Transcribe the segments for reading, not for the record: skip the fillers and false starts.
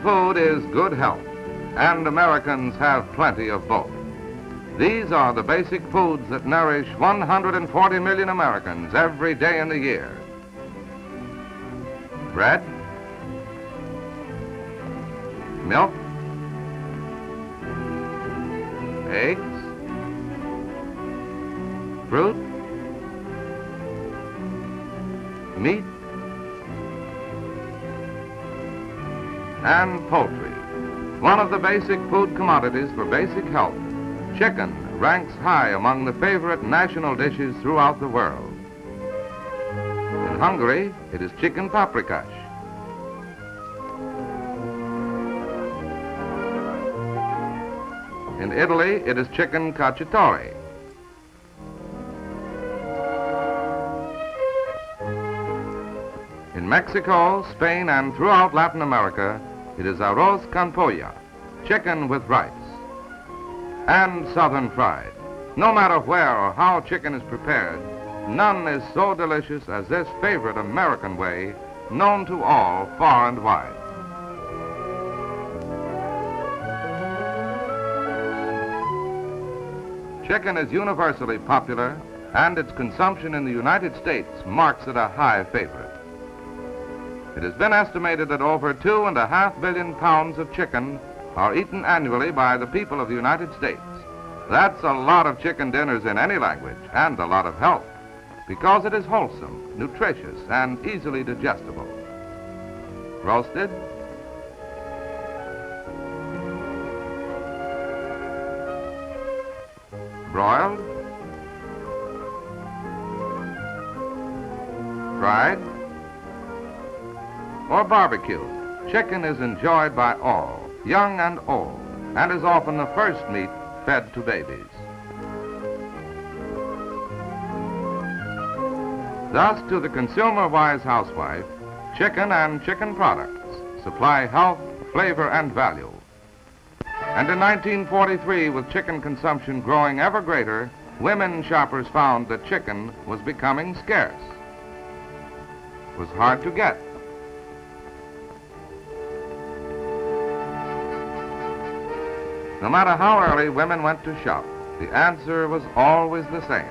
food is good health, and Americans have plenty of both. These are the basic foods that nourish 140 million Americans every day in the year. Bread, milk, eggs, fruit, meat, and poultry. One of the basic food commodities for basic health, chicken ranks high among the favorite national dishes throughout the world. In Hungary, it is chicken paprikash. In Italy, it is chicken cacciatore. In Mexico, Spain, and throughout Latin America, it is arroz con pollo, chicken with rice, and southern fried. No matter where or how chicken is prepared, none is so delicious as this favorite American way, known to all far and wide. Chicken is universally popular, and its consumption in the United States marks it a high favorite. It has been estimated that over 2.5 billion pounds of chicken are eaten annually by the people of the United States. That's a lot of chicken dinners in any language, and a lot of health, because it is wholesome, nutritious, and easily digestible. Roasted, broiled, fried, or barbecued, chicken is enjoyed by all, young and old, and is often the first meat fed to babies. Thus, to the consumer-wise housewife, chicken and chicken products supply health, flavor, and value. And in 1943, with chicken consumption growing ever greater, women shoppers found that chicken was becoming scarce. It was hard to get. No matter how early women went to shop, the answer was always the same.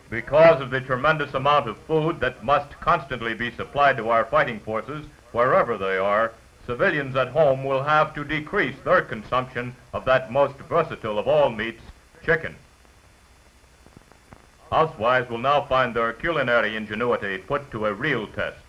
Because of the tremendous amount of food that must constantly be supplied to our fighting forces, wherever they are, civilians at home will have to decrease their consumption of that most versatile of all meats, chicken. Housewives will now find their culinary ingenuity put to a real test.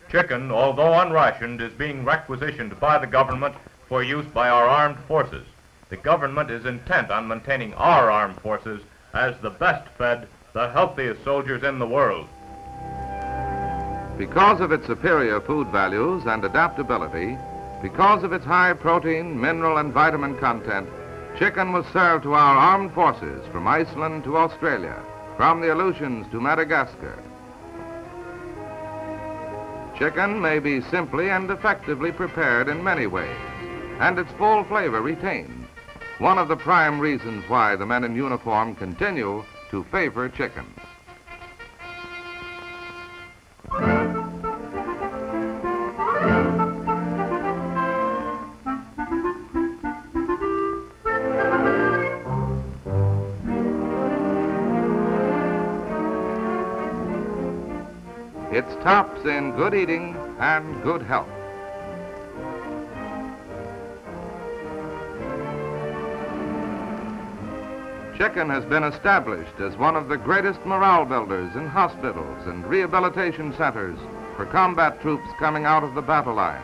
Chicken, although unrationed, is being requisitioned by the government for use by our armed forces. The government is intent on maintaining our armed forces as the best fed, the healthiest soldiers in the world. Because of its superior food values and adaptability, because of its high protein, mineral, and vitamin content, chicken was served to our armed forces from Iceland to Australia, from the Aleutians to Madagascar. Chicken may be simply and effectively prepared in many ways, and its full flavor retained. One of the prime reasons why the men in uniform continue to favor chicken. It's tops in good eating and good health. Chicken has been established as one of the greatest morale builders in hospitals and rehabilitation centers for combat troops coming out of the battle lines.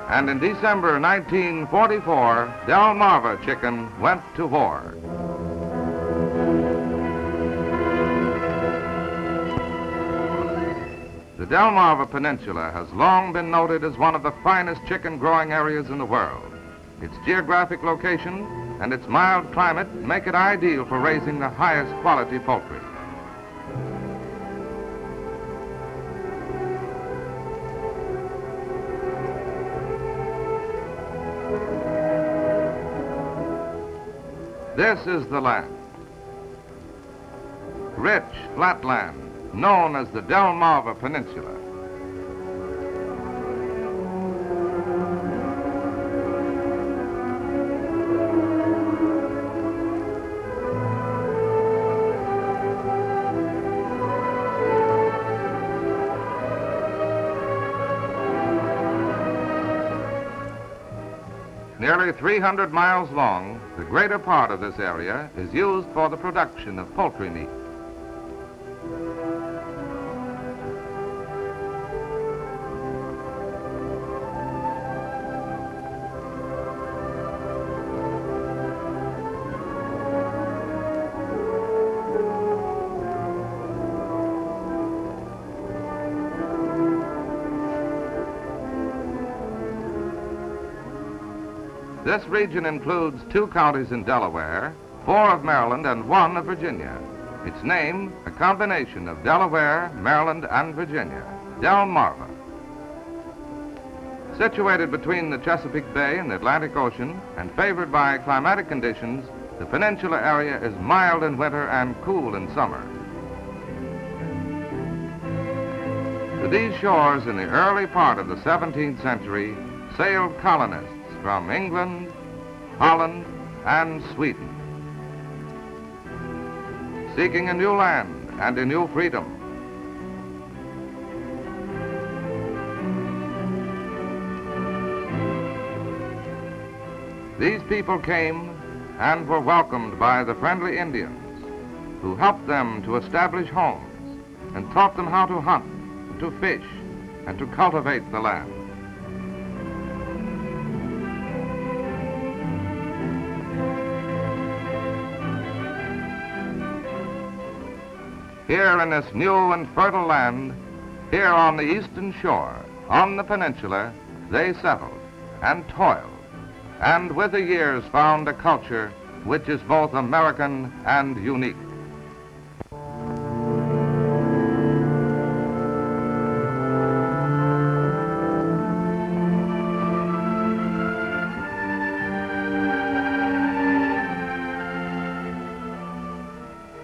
And in December 1944, Delmarva chicken went to war. The Delmarva Peninsula has long been noted as one of the finest chicken growing areas in the world. Its geographic location, and its mild climate make it ideal for raising the highest quality poultry. This is the land. Rich, flat land, known as the Delaware Peninsula. Nearly 300 miles long, the greater part of this area is used for the production of poultry meat. This region includes 2 counties in Delaware, 4 of Maryland, and 1 of Virginia. Its name, a combination of Delaware, Maryland, and Virginia, Delmarva. Situated between the Chesapeake Bay and the Atlantic Ocean, and favored by climatic conditions, the peninsula area is mild in winter and cool in summer. To these shores in the early part of the 17th century sailed colonists from England, Holland, and Sweden, seeking a new land and a new freedom. These people came and were welcomed by the friendly Indians, who helped them to establish homes and taught them how to hunt, and to fish, and to cultivate the land. Here in this new and fertile land, here on the eastern shore, on the peninsula, they settled and toiled, and with the years found a culture which is both American and unique.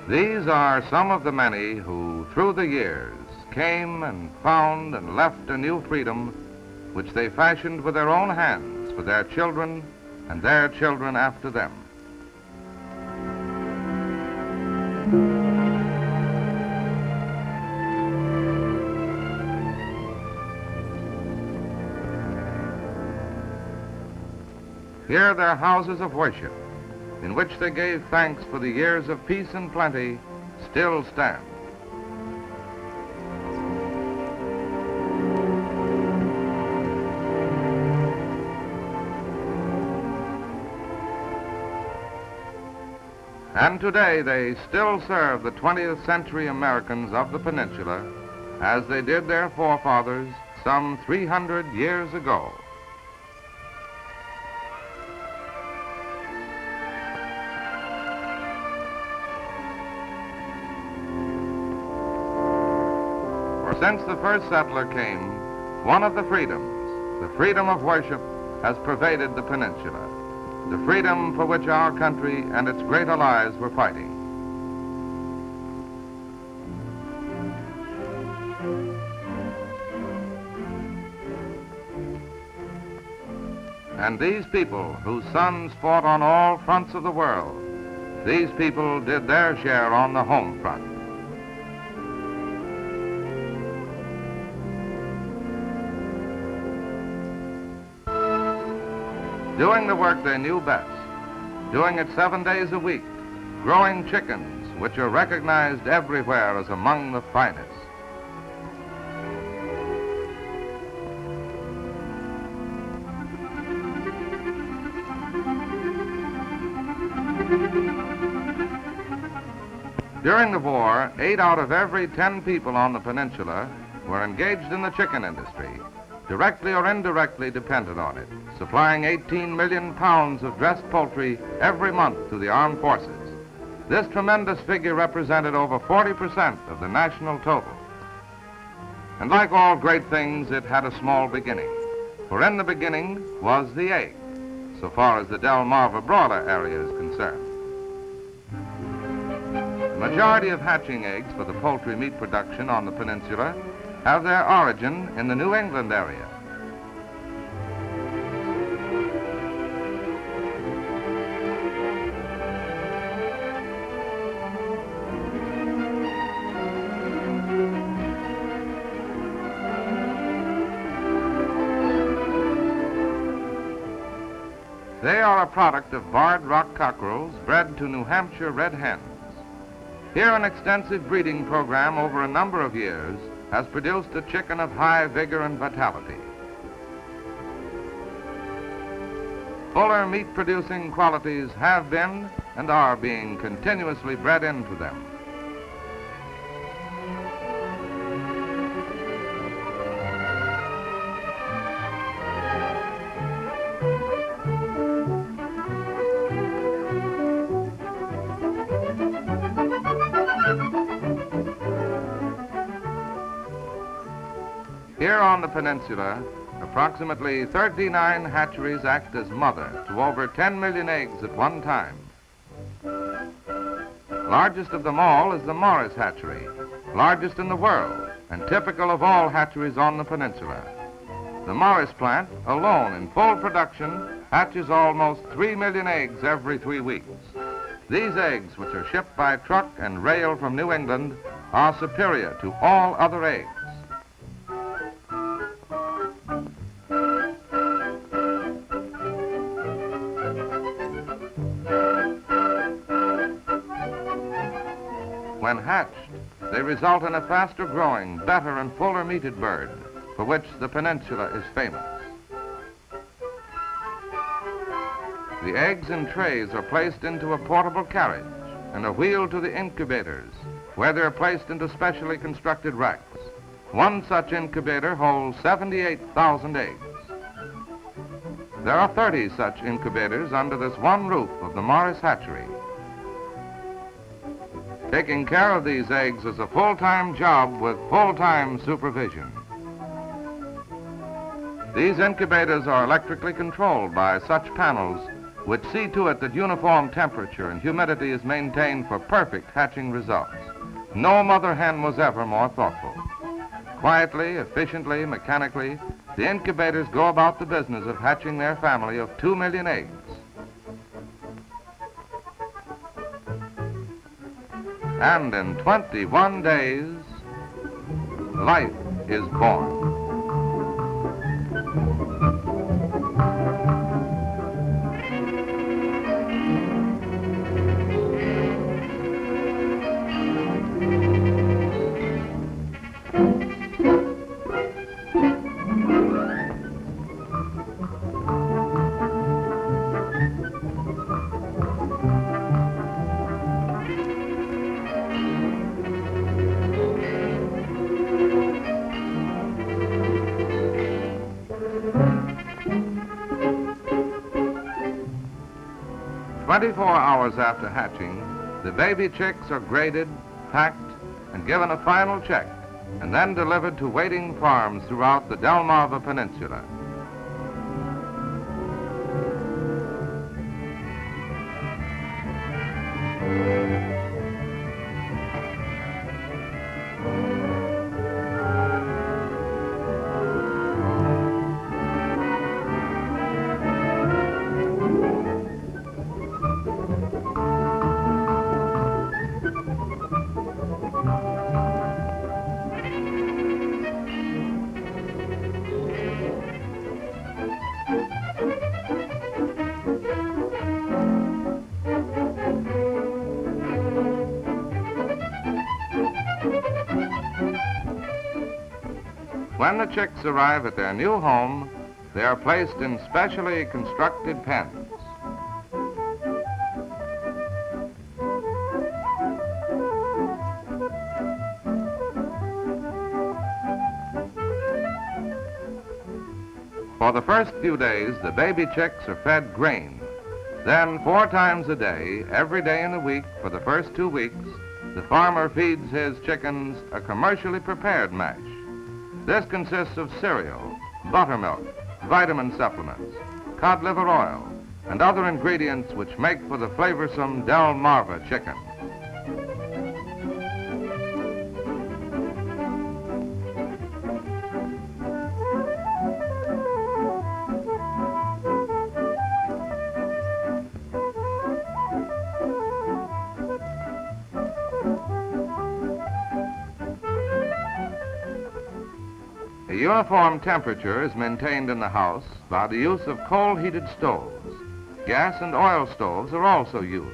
These are some of the many who, through the years, came and found and left a new freedom which they fashioned with their own hands for their children and their children after them. Here their houses of worship, in which they gave thanks for the years of peace and plenty, still stand. And today they still serve the 20th century Americans of the peninsula as they did their forefathers some 300 years ago. Since the first settler came, one of the freedoms, the freedom of worship, has pervaded the peninsula, the freedom for which our country and its great allies were fighting. And these people, whose sons fought on all fronts of the world, these people did their share on the home front. Doing the work they knew best, doing it 7 days a week, growing chickens, which are recognized everywhere as among the finest. During the war, 8 out of every 10 people on the peninsula were engaged in the chicken industry, directly or indirectly dependent on it, supplying 18 million pounds of dressed poultry every month to the armed forces. This tremendous figure represented over 40% of the national total. And like all great things, it had a small beginning. For in the beginning was the egg, so far as the Delmarva broader area is concerned. The majority of hatching eggs for the poultry meat production on the peninsula have their origin in the New England area. They are a product of barred rock cockerels bred to New Hampshire red hens. Here an extensive breeding program over a number of years has produced a chicken of high vigor and vitality. Fuller meat-producing qualities have been and are being continuously bred into them. Here on the peninsula, approximately 39 hatcheries act as mother to over 10 million eggs at one time. Largest of them all is the Morris hatchery, largest in the world and typical of all hatcheries on the peninsula. The Morris plant, alone in full production, hatches almost 3 million eggs every 3 weeks. These eggs, which are shipped by truck and rail from New England, are superior to all other eggs. When hatched, they result in a faster growing, better and fuller meated bird, for which the peninsula is famous. The eggs in trays are placed into a portable carriage and are wheeled to the incubators, where they're placed into specially constructed racks. One such incubator holds 78,000 eggs. There are 30 such incubators under this one roof of the Morris hatchery. Taking care of these eggs is a full-time job with full-time supervision. These incubators are electrically controlled by such panels which see to it that uniform temperature and humidity is maintained for perfect hatching results. No mother hen was ever more thoughtful. Quietly, efficiently, mechanically, the incubators go about the business of hatching their family of 2 million eggs. And in 21 days, life is born. "24 hours after hatching, the baby chicks are graded, packed, and given a final check, and then delivered to waiting farms throughout the Delmarva Peninsula. When the chicks arrive at their new home, they are placed in specially constructed pens. For the first few days, the baby chicks are fed grain. Then 4 times a day, every day in the week for the first 2 weeks, the farmer feeds his chickens a commercially prepared mash. This consists of cereal, buttermilk, vitamin supplements, cod liver oil, and other ingredients which make for the flavorsome Delmarva chicken. A uniform temperature is maintained in the house by the use of coal-heated stoves. Gas and oil stoves are also used.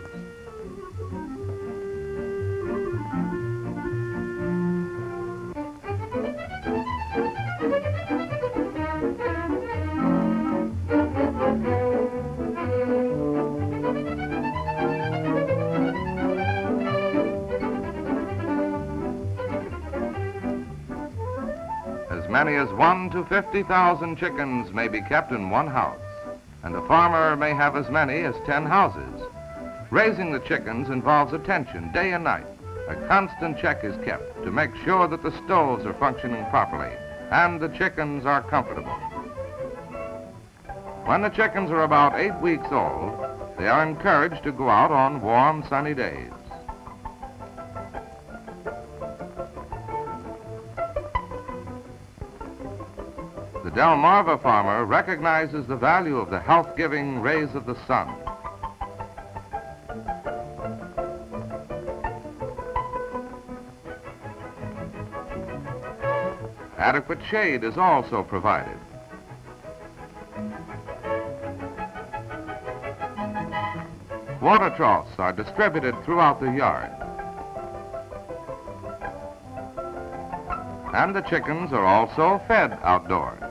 As many as 1 to 50,000 chickens may be kept in one house, and a farmer may have as many as 10 houses. Raising the chickens involves attention day and night. A constant check is kept to make sure that the stoves are functioning properly and the chickens are comfortable. When the chickens are about 8 weeks old, they are encouraged to go out on warm, sunny days. The Delmarva farmer recognizes the value of the health-giving rays of the sun. Adequate shade is also provided. Water troughs are distributed throughout the yard. And the chickens are also fed outdoors.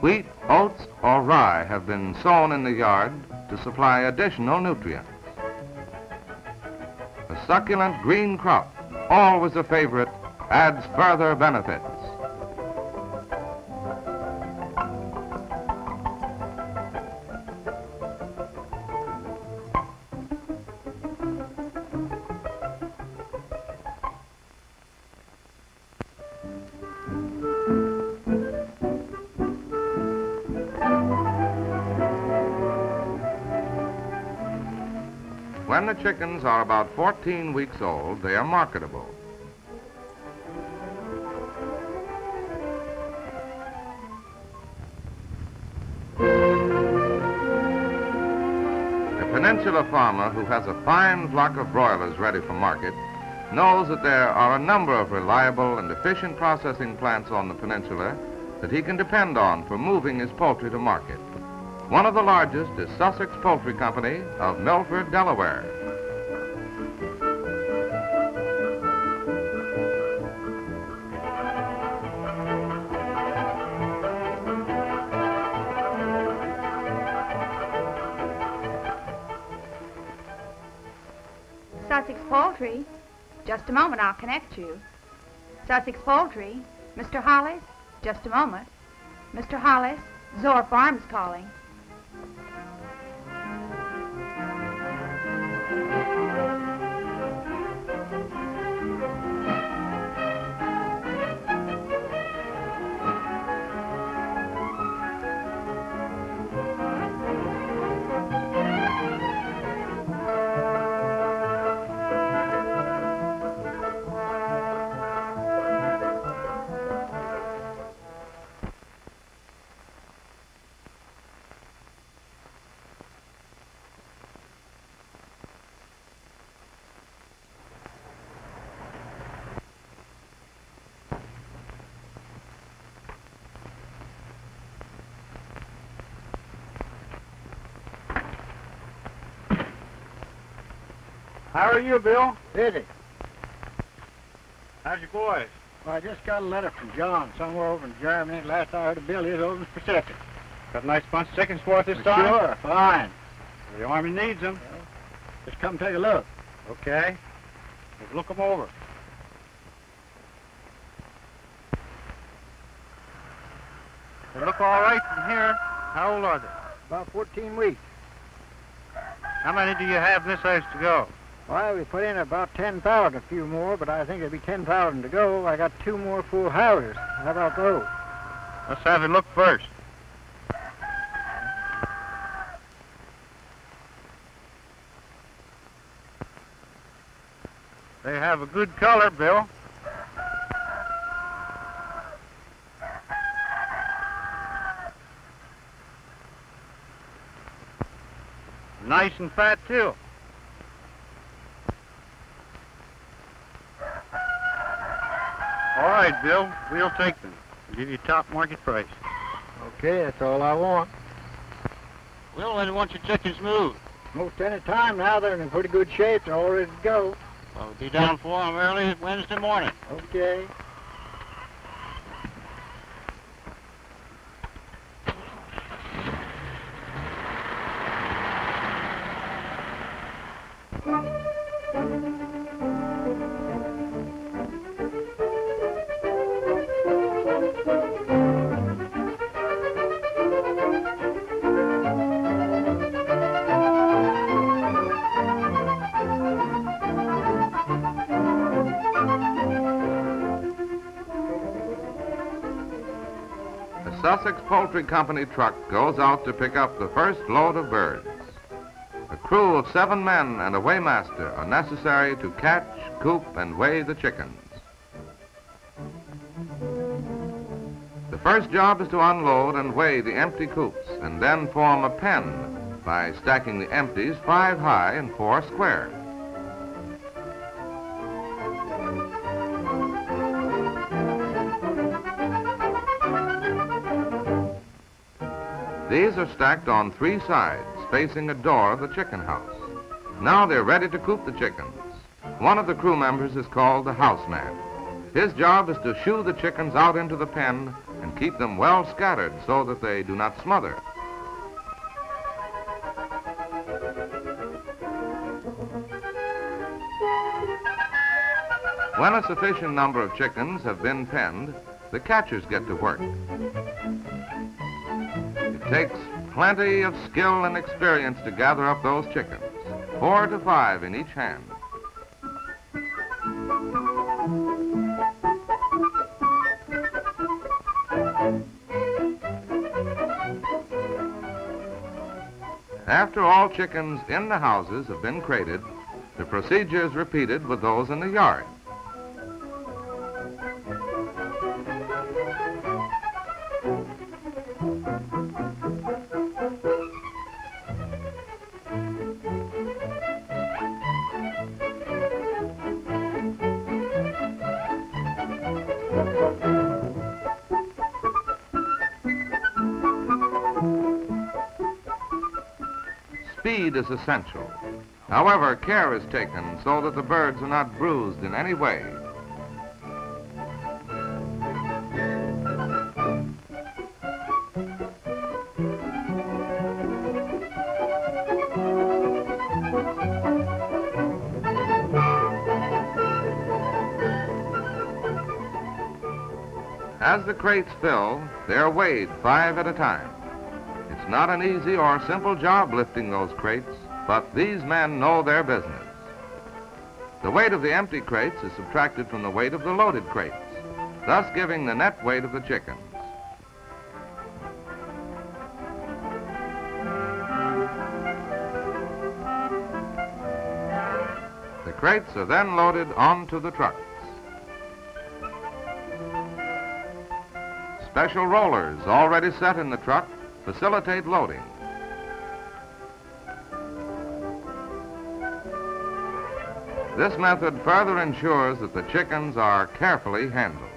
Wheat, oats, or rye have been sown in the yard to supply additional nutrients. A succulent green crop, always a favorite, adds further benefits. When the chickens are about 14 weeks old, they are marketable. A Peninsula farmer who has a fine flock of broilers ready for market knows that there are a number of reliable and efficient processing plants on the peninsula that he can depend on for moving his poultry to market. One of the largest is Sussex Poultry Company of Milford, Delaware. Sussex Poultry. Just a moment, I'll connect you. Sussex Poultry. Mr. Hollis? Just a moment. Mr. Hollis, Zor Farms calling. How are you, Bill? Busy. How's your boys? Well, I just got a letter from John somewhere over in Germany. Last I heard of Bill, he's over in the Pacific. Got a nice bunch of chickens for us this time? Sure, fine. The Army needs them. Well, just come take a look. Okay. Let's look them over. They look all right from here. How old are they? About 14 weeks. How many do you have in this house to go? Well, we put in about 10,000, a few more, but I think it'll be 10,000 to go. I got 2 more full houses. How about those? Let's have a look first. They have a good color, Bill. Nice and fat, too. All right, Bill, we'll take them. We'll give you top market price. Okay, that's all I want. Will, when do you want your chickens moved? Most any time now, they're in pretty good shape. They're all ready to go. Well, we'll be down for them early Wednesday morning. Okay. The Sussex Poultry Company truck goes out to pick up the first load of birds. A crew of 7 men and a weighmaster are necessary to catch, coop, and weigh the chickens. The first job is to unload and weigh the empty coops and then form a pen by stacking the empties 5 high and 4 square. These are stacked on 3 sides, facing a door of the chicken house. Now they're ready to coop the chickens. One of the crew members is called the houseman. His job is to shoo the chickens out into the pen and keep them well scattered so that they do not smother. When a sufficient number of chickens have been penned, the catchers get to work. It takes plenty of skill and experience to gather up those chickens, 4 to 5 in each hand. After all chickens in the houses have been crated, the procedure is repeated with those in the yard. Speed is essential. However, care is taken so that the birds are not bruised in any way. As the crates fill, they're weighed 5 at a time. It's not an easy or simple job lifting those crates, but these men know their business. The weight of the empty crates is subtracted from the weight of the loaded crates, thus giving the net weight of the chickens. The crates are then loaded onto the trucks. Special rollers already set in the truck facilitate loading. This method further ensures that the chickens are carefully handled.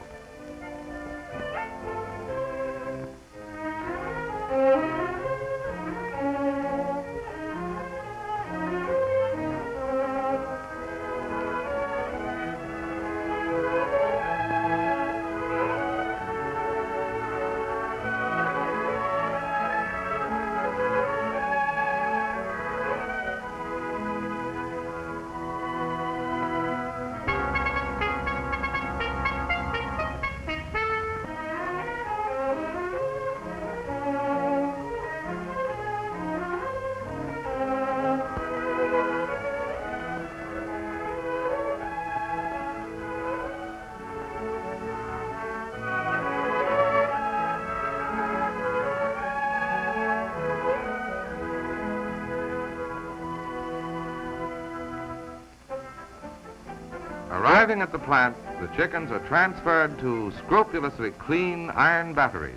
Arriving at the plant, the chickens are transferred to scrupulously clean iron batteries,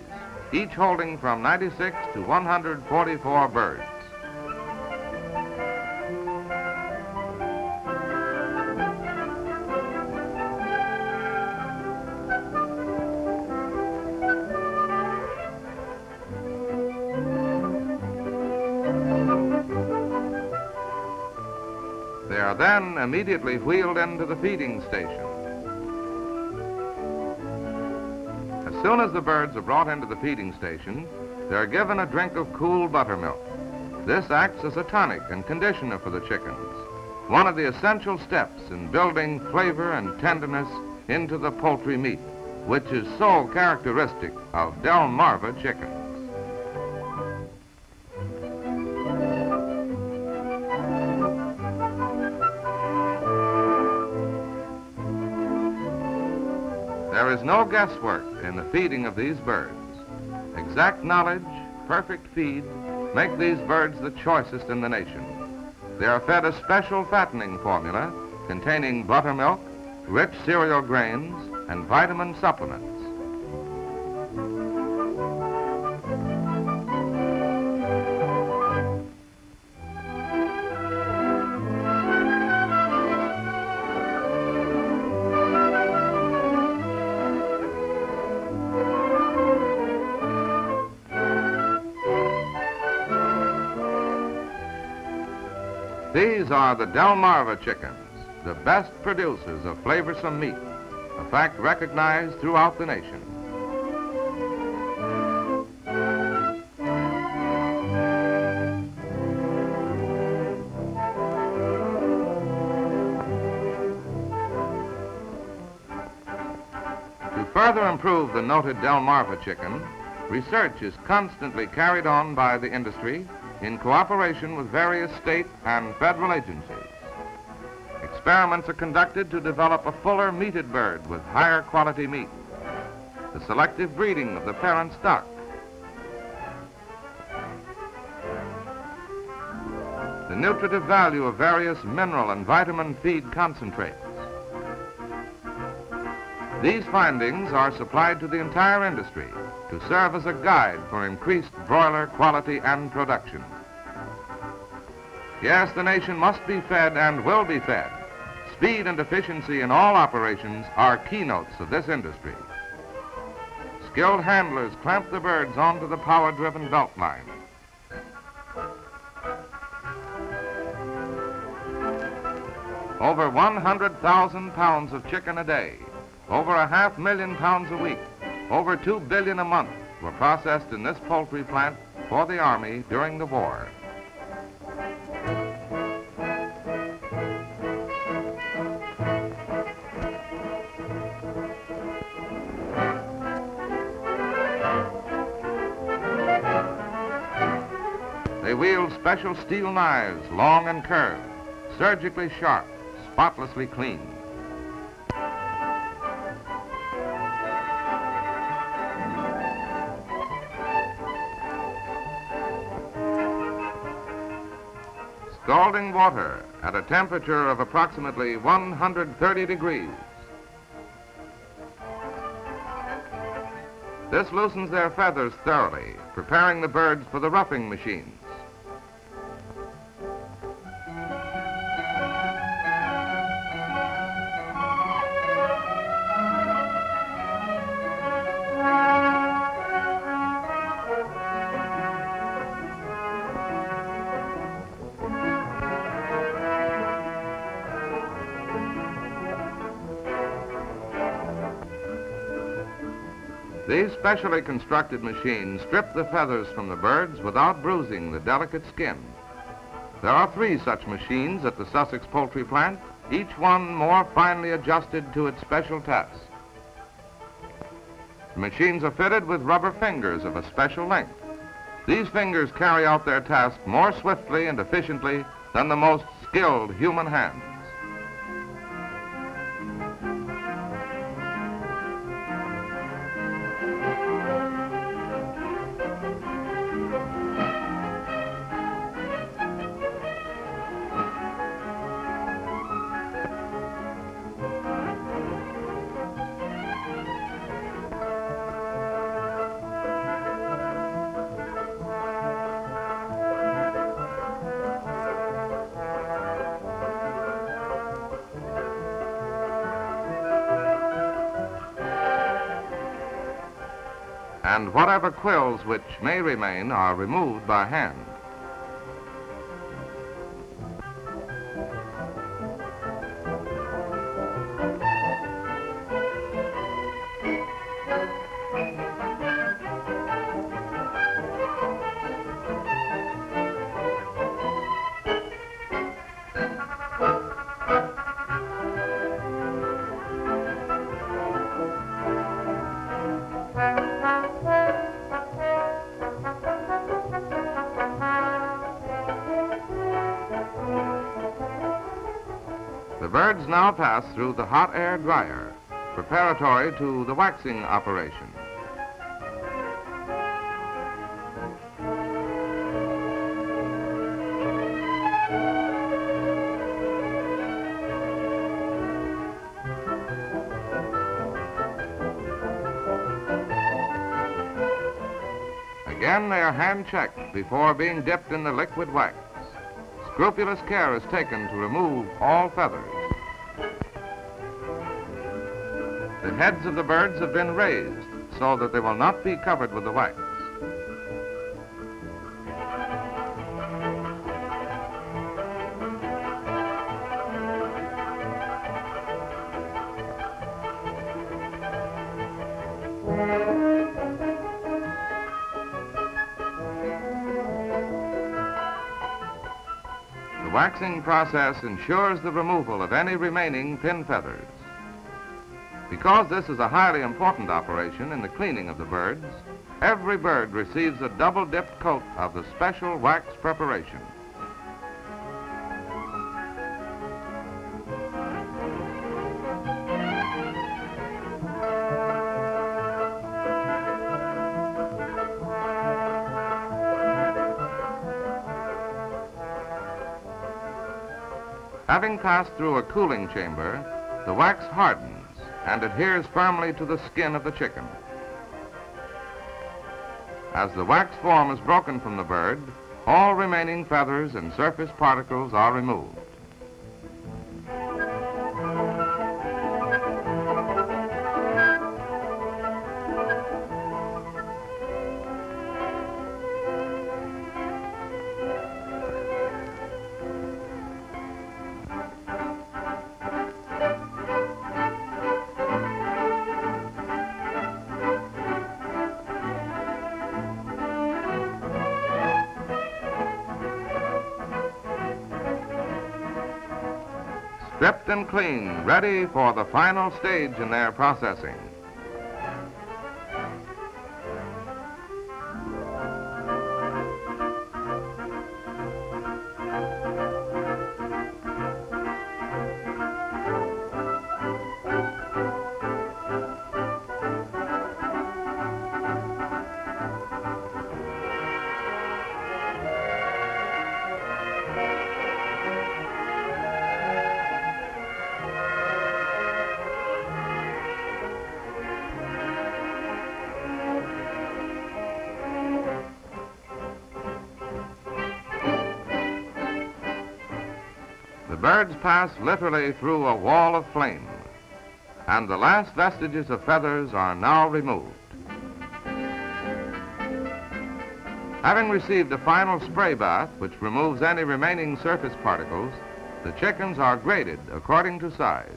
each holding from 96 to 144 birds. They are then immediately wheeled into the feeding station. As soon as the birds are brought into the feeding station, they are given a drink of cool buttermilk. This acts as a tonic and conditioner for the chickens, one of the essential steps in building flavor and tenderness into the poultry meat, which is so characteristic of Delmarva chickens. There is no guesswork in the feeding of these birds. Exact knowledge, perfect feed, make these birds the choicest in the nation. They are fed a special fattening formula containing buttermilk, rich cereal grains, and vitamin supplements. These are the Delmarva chickens, the best producers of flavorsome meat, a fact recognized throughout the nation. To further improve the noted Delmarva chicken, research is constantly carried on by the industry in cooperation with various state and federal agencies. Experiments are conducted to develop a fuller meated bird with higher quality meat, the selective breeding of the parent stock, the nutritive value of various mineral and vitamin feed concentrates. These findings are supplied to the entire industry to serve as a guide for increased broiler quality and production. Yes, the nation must be fed and will be fed. Speed and efficiency in all operations are keynotes of this industry. Skilled handlers clamp the birds onto the power-driven belt line. Over 100,000 pounds of chicken a day, over 500,000 pounds a week, over 2 billion a month were processed in this poultry plant for the Army during the war. They wield special steel knives, long and curved, surgically sharp, spotlessly clean. Scalding water at a temperature of approximately 130 degrees. This loosens their feathers thoroughly, preparing the birds for the roughing machines. These specially constructed machines strip the feathers from the birds without bruising the delicate skin. There are 3 such machines at the Sussex poultry plant, each one more finely adjusted to its special task. The machines are fitted with rubber fingers of a special length. These fingers carry out their task more swiftly and efficiently than the most skilled human hands. and whatever quills which may remain are removed by hand. The birds now pass through the hot air dryer, preparatory to the waxing operation. Again, they are hand-checked before being dipped in the liquid wax. Scrupulous care is taken to remove all feathers. The heads of the birds have been raised so that they will not be covered with the wax. The waxing process ensures the removal of any remaining pin feathers. Because this is a highly important operation in the cleaning of the birds, every bird receives a double-dipped coat of the special wax preparation. Having passed through a cooling chamber, the wax hardens and adheres firmly to the skin of the chicken. As the wax form is broken from the bird, all remaining feathers and surface particles are removed. Stripped and clean, ready for the final stage in their processing. The birds pass literally through a wall of flame, and the last vestiges of feathers are now removed. Having received a final spray bath, which removes any remaining surface particles, the chickens are graded according to size.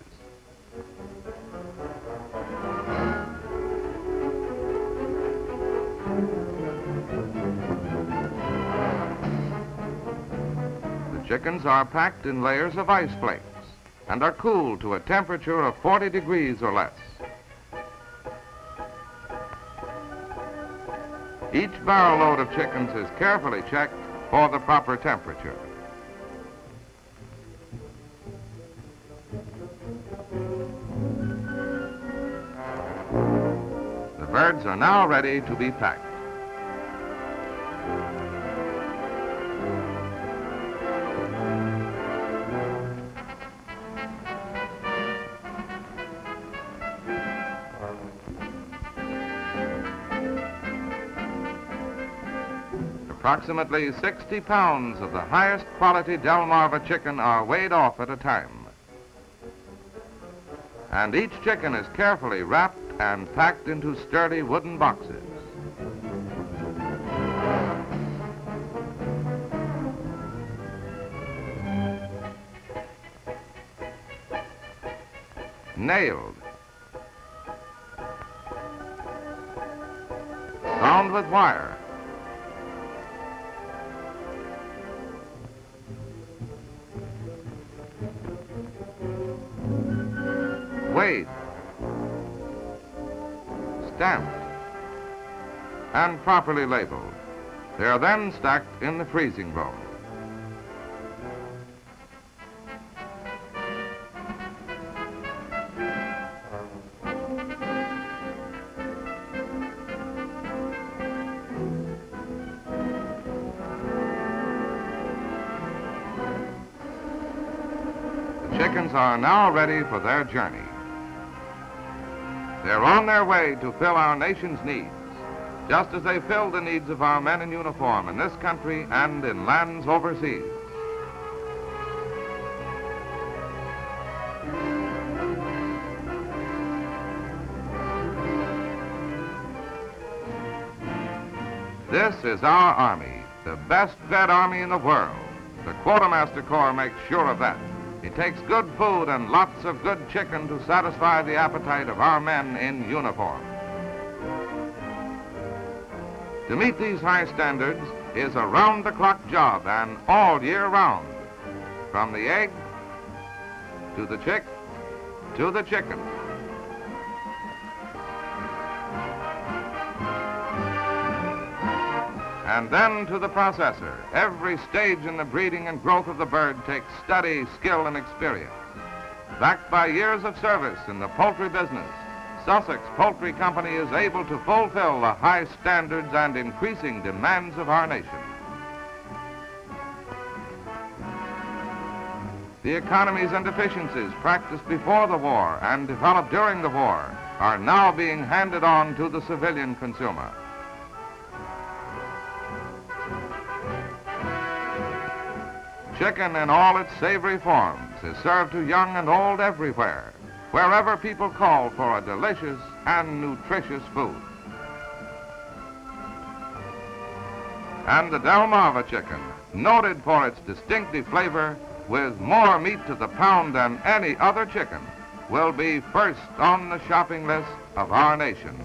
Chickens are packed in layers of ice flakes and are cooled to a temperature of 40 degrees or less. Each barrel load of chickens is carefully checked for the proper temperature. The birds are now ready to be packed. Approximately 60 pounds of the highest quality Delmarva chicken are weighed off at a time. And each chicken is carefully wrapped and packed into sturdy wooden boxes. nailed, bound with wire, weighed, stamped, and properly labeled. They are then stacked in the freezing room. The chickens are now ready for their journey. They're on their way to fill our nation's needs, just as they fill the needs of our men in uniform in this country and in lands overseas. This is our Army, the best fed Army in the world. The Quartermaster Corps makes sure of that. It takes good food and lots of good chicken to satisfy the appetite of our men in uniform. To meet these high standards is a round-the-clock job and all year round, from the egg to the chick to the chicken. And then to the processor. Every stage in the breeding and growth of the bird takes study, skill, and experience. Backed by years of service in the poultry business, Sussex Poultry Company is able to fulfill the high standards and increasing demands of our nation. The economies and efficiencies practiced before the war and developed during the war are now being handed on to the civilian consumer. Chicken in all its savory forms is served to young and old everywhere, wherever people call for a delicious and nutritious food. And the Delmarva chicken, noted for its distinctive flavor, with more meat to the pound than any other chicken, will be first on the shopping list of our nation.